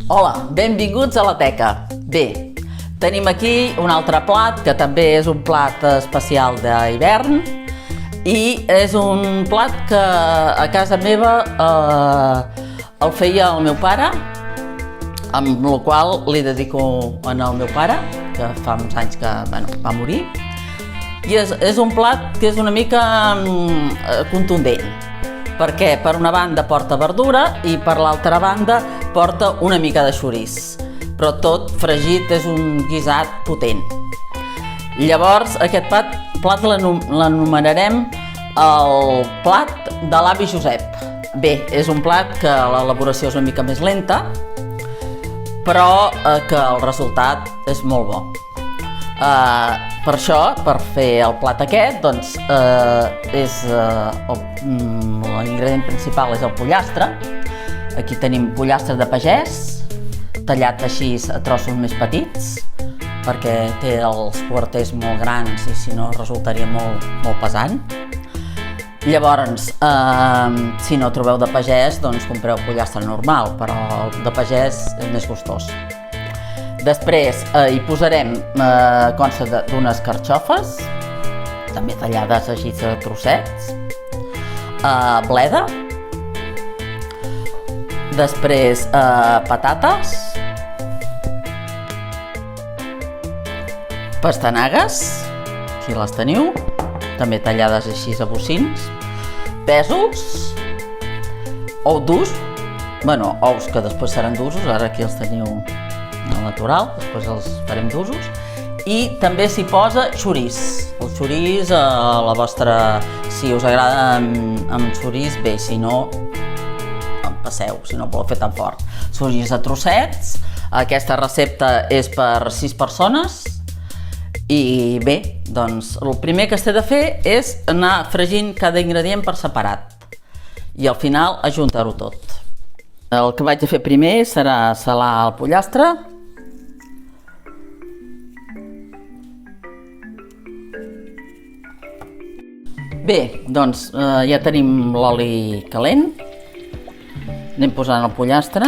Hola, benvinguts a la teca. Bé, tenim aquí un altre plat que també és un plat especial d'hivern i és un plat que a casa meva el feia el meu pare, amb la qual li dedico al meu pare, que fa uns anys que va morir. I és un plat que és una mica contundent, perquè per una banda porta verdura i per l'altra banda porta una mica de xoriç, però tot fregit, és un guisat potent. Llavors aquest plat l'anomenarem el plat de l'avi Josep. Bé, és un plat que l'elaboració és una mica més lenta, però que el resultat és molt bo. Per això, per fer el plat aquest, doncs, l'ingredient principal és el pollastre. Aquí tenim pollastre de pagès, tallat així a trossos més petits, perquè té els quarters molt grans i si no resultaria molt pesant. Llavors, si no trobeu de pagès, doncs compreu pollastre normal, però el de pagès és més gustós. Després hi posarem, consta d'unes carxofes, també tallades així a trossets, bleda, després patates, pastanagues, aquí les teniu, també tallades així a bocins, pèsols, ou durs, ous que després seran d'usos, ara aquí els teniu al natural, després els farem d'usos, i també s'hi posa xoriç. El xoriç a la vostra, si us agrada amb xoriç, bé, si no, passeu, si no voleu fer tan fort. Xoriç a trossets, aquesta recepta és per 6 persones, i bé, doncs el primer que es té de fer és anar fregint cada ingredient per separat i al final ajuntar-ho tot. El que vaig a fer primer serà salar el pollastre. Bé, doncs ja tenim l'oli calent. Anem posant el pollastre.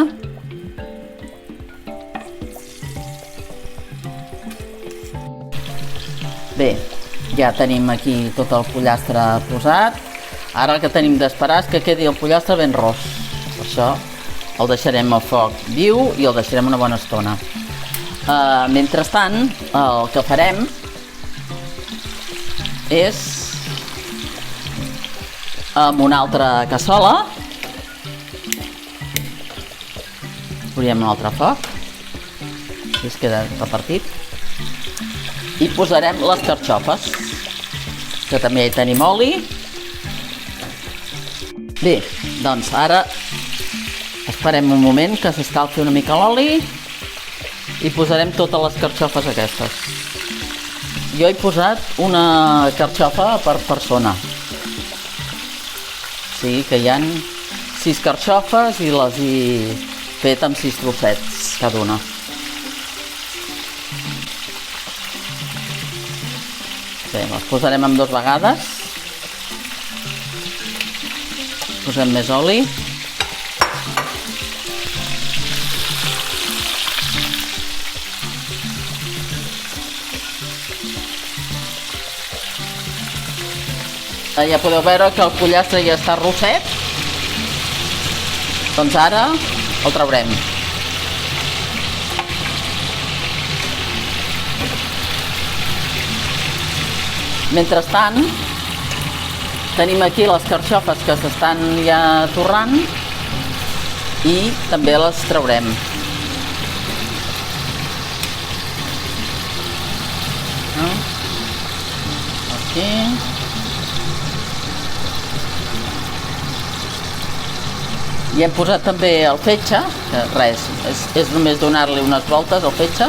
Bé, ja tenim aquí tot el pollastre posat. Ara el que tenim d'esperar és que quedi el pollastre ben ros. Per això el deixarem al foc viu i el deixarem una bona estona. Mentrestant, el que farem és, amb una altra cassola, posarem un altre foc, així es queda repartit, i posarem les carxofes, que també hi tenim oli. Bé, doncs ara esperem un moment que s'escalfi una mica l'oli i posarem totes les carxofes aquestes. Jo he posat una carxofa per persona. Sí, que hi ha 6 carxofes i les he fet amb 6 trossets cada una. Bé, les posarem amb 2 vegades. Posem més oli. Ja podeu veure que el pollastre ja està rosset. Doncs ara el traurem. Mentrestant, tenim aquí les carxofes que s'estan ja torrant i també les traurem. Aquí. I hem posat també el fetge, que res, és només donar-li unes voltes al fetge,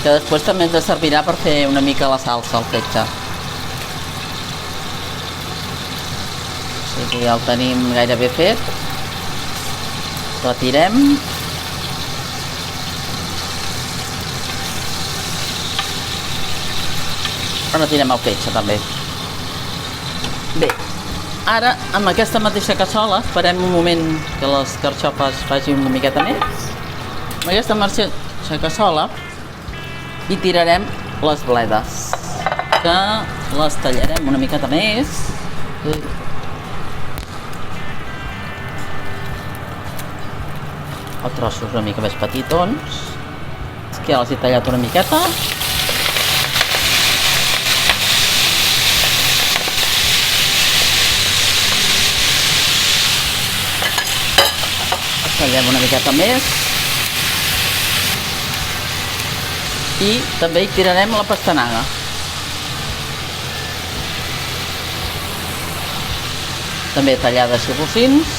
que després també ens servirà per fer una mica la salsa al fetge. O sigui, ja el tenim gairebé fet. Retirem. Retirem el fetge també. Bé. Ara, amb aquesta mateixa cassola, esperem un moment que les carxofes facin una miqueta més Amb aquesta mateixa cassola hi tirarem les bledes, que les tallarem una miqueta més. A trossos una mica més petitons. Que ja els he tallat una miqueta. Els tallem una miqueta més. I també hi tirarem la pastanaga. També tallada així bocins.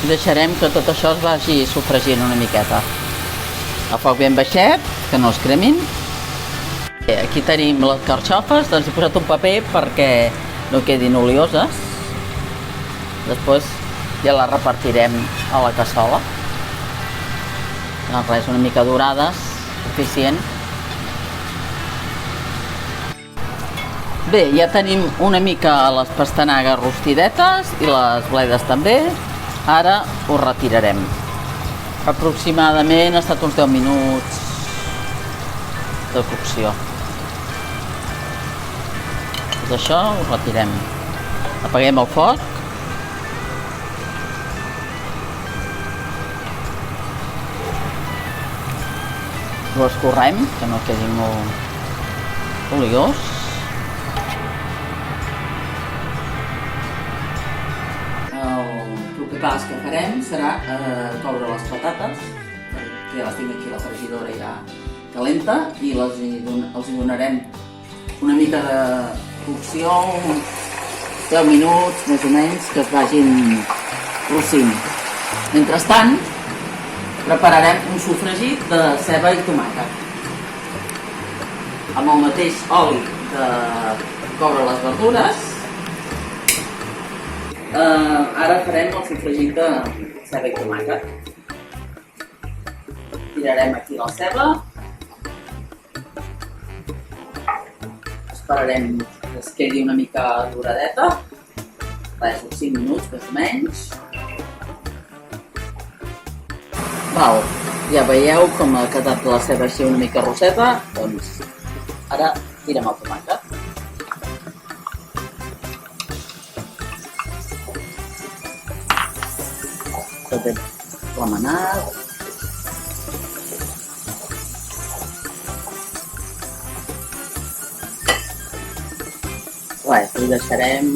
I deixarem que tot això es vagi sofregint una miqueta. A foc ben baixet, que no es cremin. Aquí tenim les carxofes, doncs he posat un paper perquè no quedin olioses. Després ja les repartirem a la cassola. No, res, una mica dorades, suficient. Bé, ja tenim una mica les pastanagues rostidetes i les bledes també. Ara ho retirarem. Aproximadament ha estat uns 10 minuts de cocció. Tot això ho retirem. Apaguem el foc. Ho escorrem, que no quedi molt oliós. El pas que farem serà coure les patates, que ja les tinc aquí a la fregidora ja calenta, i els hi donarem una mica de cocció, uns 10 minuts més o menys, que es vagin rossint. Mentrestant, prepararem un sofregit de ceba i tomàquet. Amb el mateix oli de coure les verdures, ara farem el sofregit de ceba i tomàquet. Tirarem aquí la ceba. Esperarem que es quedi una mica doradeta. Res, uns 5 minuts més o menys. Val, ja veieu com ha quedat la ceba així una mica rosseta. Doncs ara tirem el tomàquet. Tot ben remenat. Res, ho deixarem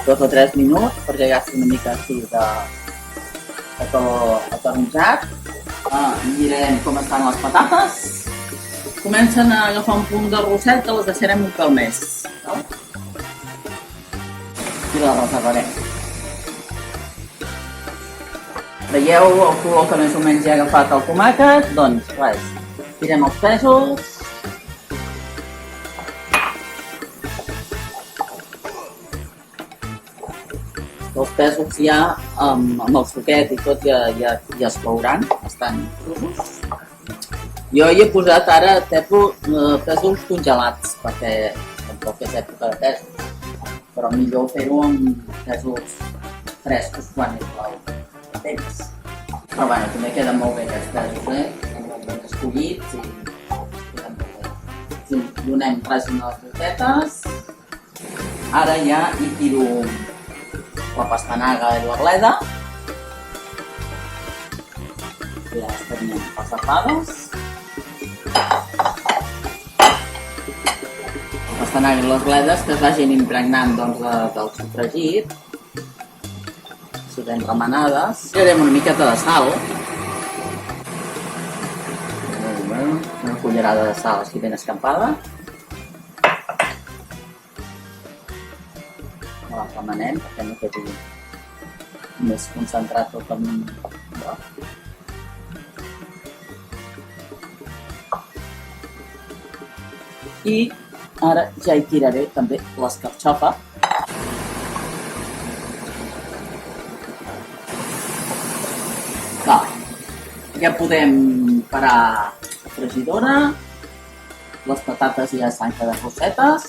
2 o 3 minuts perquè agafi una mica així de ataronjat. Mirarem com estan les patates. Comencen a agafar un punt de rosset, que les deixarem un pèl més. I les reservarem. Veieu el color que més o menys ha agafat el tomàquet? Doncs res, tirem els pèsols. Els pèsols ja, amb el suquet i tot, ja es couran, estan crudos. Jo hi he posat ara pèsols congelats, perquè tampoc és època de pèsols. Però millor fer-ho amb pèsols frescos quan és el temps. Però bueno, també queden molt bé aquests pèsols, estan molt ben escollits i queden molt bé. Donem res unes rosetes. Ara ja hi tiro la pastanaga i la bleda. Ja les tenim reservades. La pastanaga i les bledes que es vagin impregnant del sofregit. Si ben remenades. Tirarem una miqueta de sal. Una cullerada de sal així ben escampada. La remenem perquè no quedi més concentrat tot en un bloc. I ara ja hi tiraré també l'escarxofa. Ja podem parar la fregidora. Les patates ja s'han quedat rossetes.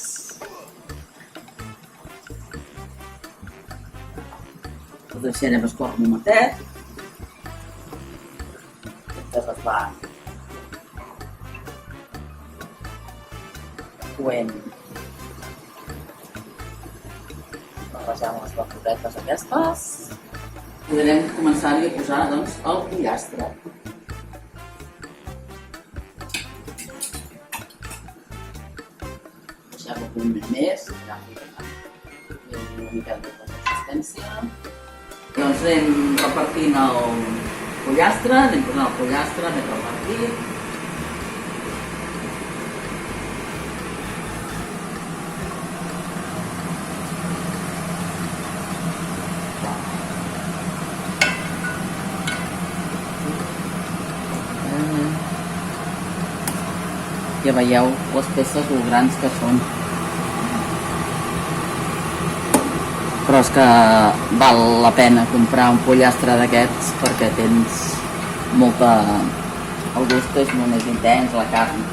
Ho deixarem escórrer un momentet. Després es va coent. Barrejant les verduretes aquestes. I anem a començar-hi a posar, doncs, el pollastre. Deixem-ho un minut més, ja una mica de consistència. Doncs anem repartint el pollastre, anem posant el pollastre, anem repartint. Ja veieu les peces lo grans que són. Però és que val la pena comprar un pollastre d'aquests perquè tens molta... El gust és molt més intens, la carn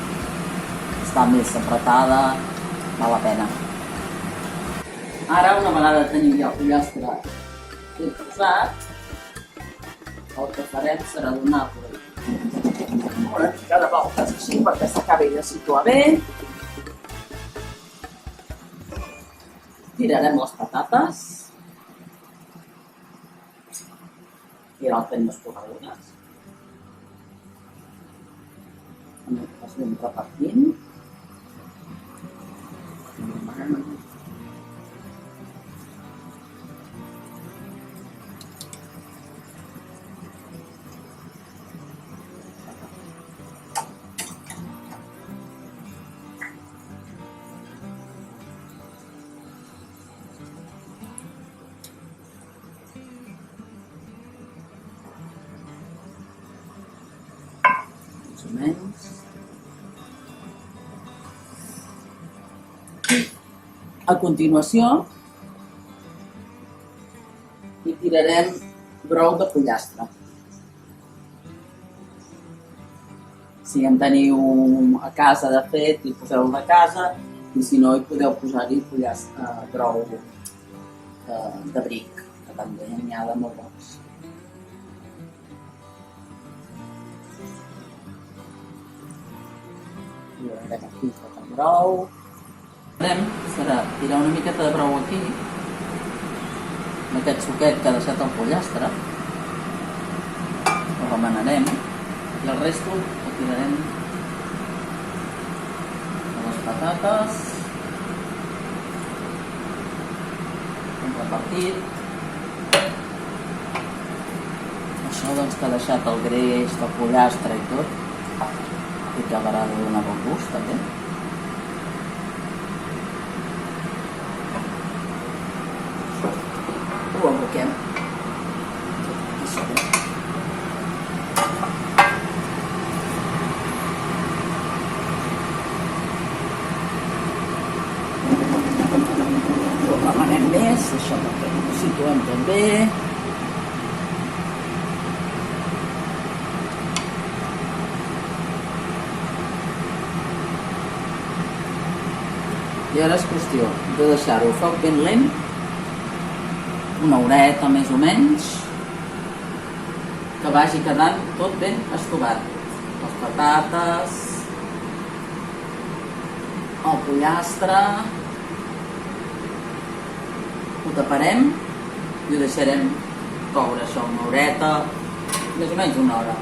està més apretada, val la pena. Ara, una vegada tenim ja el pollastre ben posat, el que farem serà donar-lo una mica de voltes així perquè s'acabi de situar bé. Tirarem les patates. I ara el tenim escorregudes. Les anem repartint. Menys. A continuació hi tirarem brou de pollastre. Si en teniu a casa de fet, hi poseu de casa, i si no hi podeu posar-hi brou de bric, que també n'hi ha de molt bons. Tirarem aquí tot el brou. Serà tirar una miqueta de brou aquí, amb aquest suquet que ha deixat el pollastre. Ho remenarem i el resto ho tirarem a les patates. Hem repartit. Això doncs que ha deixat el greix, el pollastre i tot. I que haurà de donar bon gust, també. Ho aboquem. Aquí sobre. Ho remenem més, això perquè ho situem tot bé. I ara és qüestió de deixar-ho a foc ben lent, una horeta més o menys, que vagi quedant tot ben estovat. Les patates, el pollastre, ho taparem i ho deixarem coure això una horeta, més o menys una hora.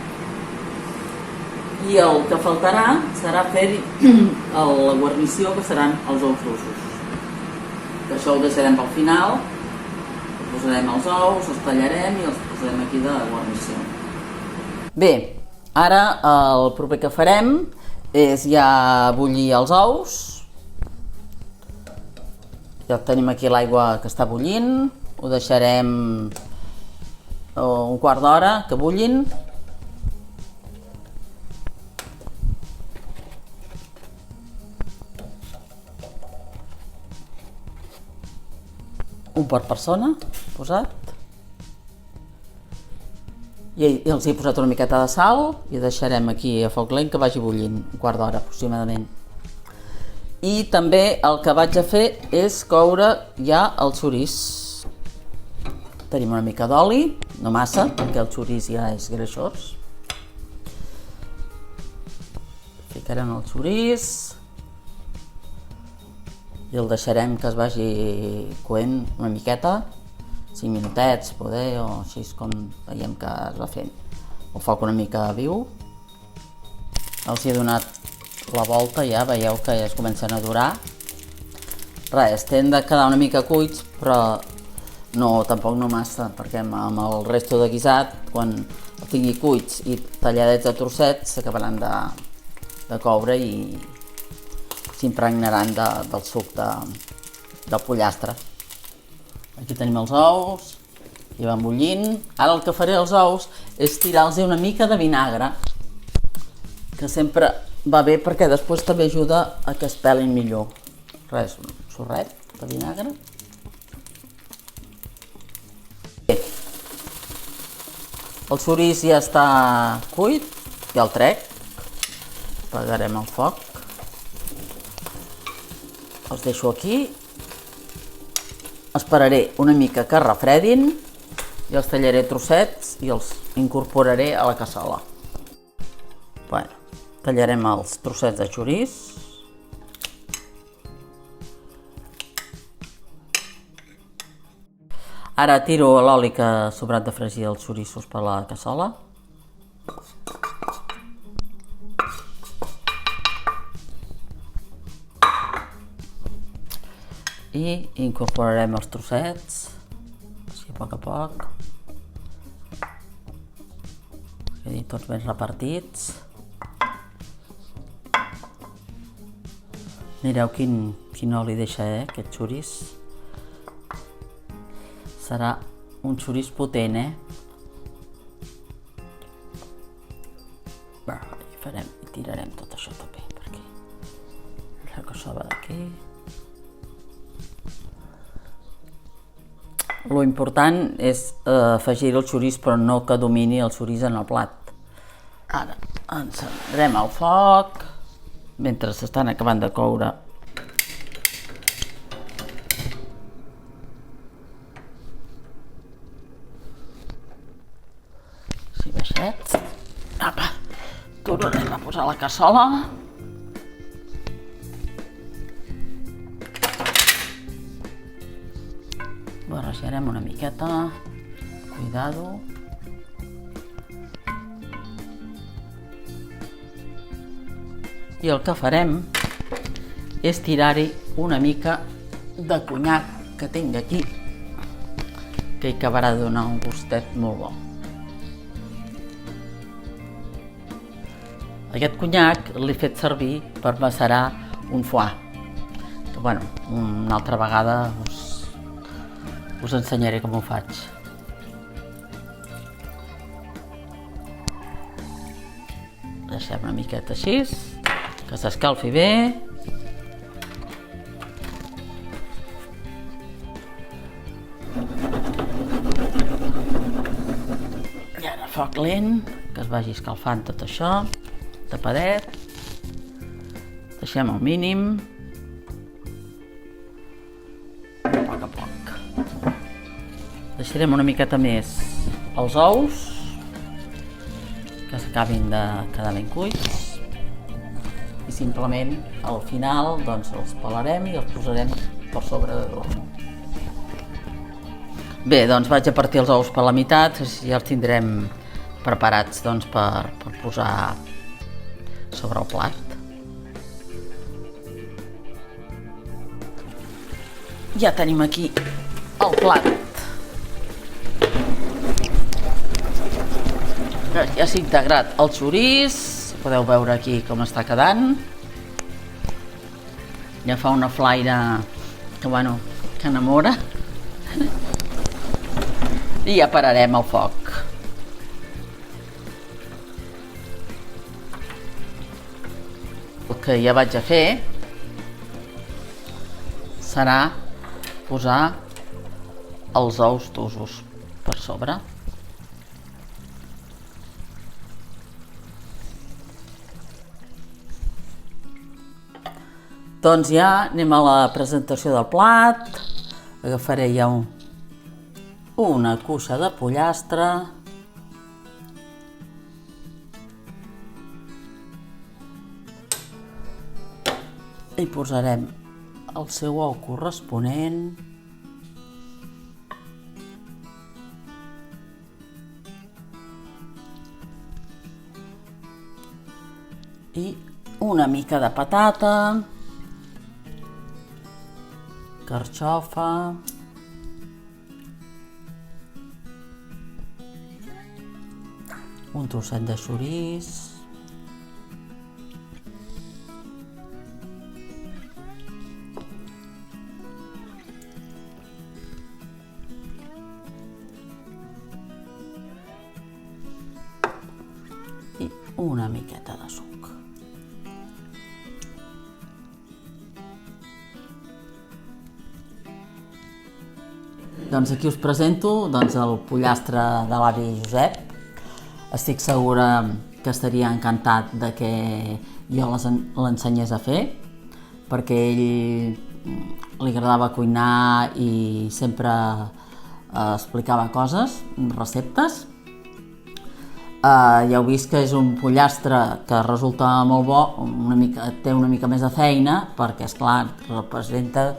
I el que faltarà serà fer la guarnició, que seran els ous russos. Que això ho deixarem pel final, posarem els ous, els tallarem i els posarem aquí de guarnició. Bé, ara el proper que farem és ja bullir els ous. Ja tenim aquí l'aigua que està bullint, ho deixarem un quart d'hora que bullin. Un per persona posat. I els he posat una miqueta de sal i deixarem aquí a foc lent que vagi bullint, un quart d'hora aproximadament. I també el que vaig a fer és coure ja el xoriç. Tenim una mica d'oli, no massa, perquè el xoriç ja és greixós. Ficarem el xoriç i el deixarem que es vagi coent una miqueta, 5 minutets, poder, o així com veiem que es va fent. El foc una mica viu. Els he donat la volta, ja veieu que ja es comencen a durar. Res, tenen de quedar una mica cuits, però tampoc no massa, perquè amb el resto de guisat, quan el tingui cuits i talladets a trossets, s'acabaran de coure i s'impregnaran del suc del pollastre. Aquí tenim els ous, i van bullint. Ara el que faré als ous és tirar-los una mica de vinagre, que sempre va bé perquè després també ajuda a que es pelin millor. Res, un xorret de vinagre. Bé, el xoriç ja està cuit, ja el trec. Apagarem el foc. Els deixo aquí. Esperaré una mica que refredin i els tallaré trossets i els incorporaré a la cassola. Bueno, tallarem els trossets de xoriç. Ara tiro l'oli que ha sobrat de fregir els xoriços per la cassola. I incorporarem els trossets, així a poc. Quedin tots ben repartits. Mireu quin oli deixa, aquest xoriç. Serà un xoriç potent, I tirarem tot això també per aquí. La cassola d'aquí. Lo important és afegir el xoriç, però no que domini el xoriç en el plat. Ara encendrem el foc mentre s'estan acabant de coure. Així baixet. Apa, tornarem a posar la cassola. Barrejarem una miqueta, cuidado. I el que farem és tirar-hi una mica de conyac que tinc aquí, que hi acabarà de donar un gustet molt bo. Aquest conyac l'he fet servir per macerar un foie, que una altra vegada us ensenyaré com ho faig. Deixem una miqueta així, que s'escalfi bé. I ara foc lent, que es vagi escalfant tot això, tapadet. Deixem al mínim. A poc. Deixarem una miqueta més els ous, que s'acabin de quedar ben cuits, i simplement al final els pelarem i els posarem per sobre de l'horno. Bé, vaig a partir els ous per la meitat, així ja els tindrem preparats per posar sobre el plat. Ja tenim aquí el plat. Ja s'ha integrat el xoriç, podeu veure aquí com està quedant. Ja fa una flaire que enamora. I ja pararem el foc. El que ja vaig a fer serà posar els ous d'usos per sobre. Doncs ja anem a la presentació del plat. Agafaré ja una cuixa de pollastre, hi posarem el seu ou corresponent i una mica de patata, carxofa, un trosset de xoriç, i una miqueta de suc. Doncs aquí us presento el pollastre de l'avi Josep. Estic segura que estaria encantat de que jo l'ensenyés a fer, perquè a ell li agradava cuinar i sempre explicava coses, receptes. Ja heu vist que és un pollastre que resulta molt bo, té una mica més de feina, perquè esclar, representa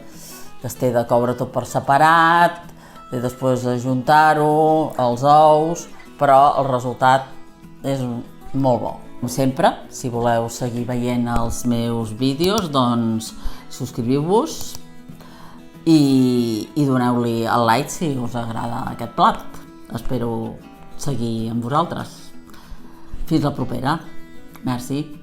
que es té de coure tot per separat, i després ajuntar-ho, els ous, però el resultat és molt bo. Com sempre, si voleu seguir veient els meus vídeos, doncs subscriviu-vos i doneu-li el like si us agrada aquest plat. Espero seguir amb vosaltres. Fins la propera. Merci.